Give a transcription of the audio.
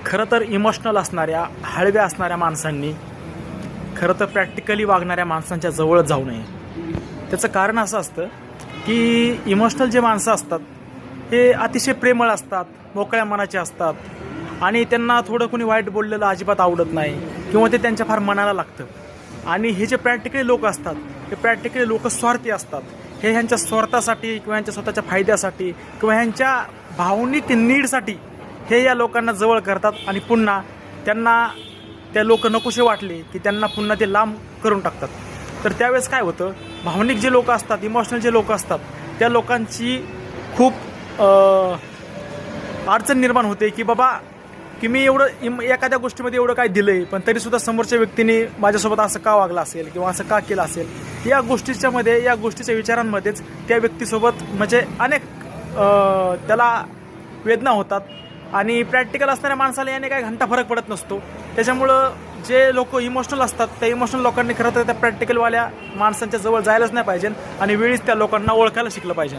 खरं तर इमोशनल असणाऱ्या, हळव्या असणाऱ्या माणसांनी खरं तर प्रॅक्टिकली वागणाऱ्या माणसांच्या जवळ जाऊ नये. त्याचं कारण असं असतं की इमोशनल जे माणसं असतात हे अतिशय प्रेमळ असतात, मोकळ्या मनाचे असतात आणि त्यांना थोडं कोणी वाईट बोललेलं अजिबात आवडत नाही किंवा ते त्यांच्या फार मनाला लागतं. आणि हे जे प्रॅक्टिकली लोक असतात हे प्रॅक्टिकली लोक स्वार्थी असतात. हे ह्यांच्या स्वार्थासाठी किंवा ह्यांच्या स्वतःच्या फायद्यासाठी किंवा ह्यांच्या भावनिक नीडसाठी हे या लोकांना जवळ करतात आणि पुन्हा त्यांना त्या लोक नकोसे वाटले की त्यांना पुन्हा ते लांब करून टाकतात. तर त्यावेळेस काय होतं, भावनिक जे लोक असतात, इमोशनल जे लोक असतात त्या लोकांची खूप अडचण निर्माण होते की बाबा की मी एवढं एखाद्या गोष्टीमध्ये एवढं काय दिलं आहे पण तरीसुद्धा समोरच्या व्यक्तीने माझ्यासोबत असं का वागलं असेल किंवा असं का केलं असेल, या गोष्टीच्या विचारांमध्येच त्या व्यक्तीसोबत म्हणजे अनेक त्याला वेदना होतात. आणि प्रॅक्टिकल असणाऱ्या माणसाला याने काय घंटा फरक पडत नसतो. त्याच्यामुळं जे लोक इमोशनल असतात त्या इमोशनल लोकांनी खरं तर त्या प्रॅक्टिकलवाल्या माणसांच्या जवळ जायलाच नाही पाहिजे आणि वेळीच त्या लोकांना ओळखायला शिकलं पाहिजे.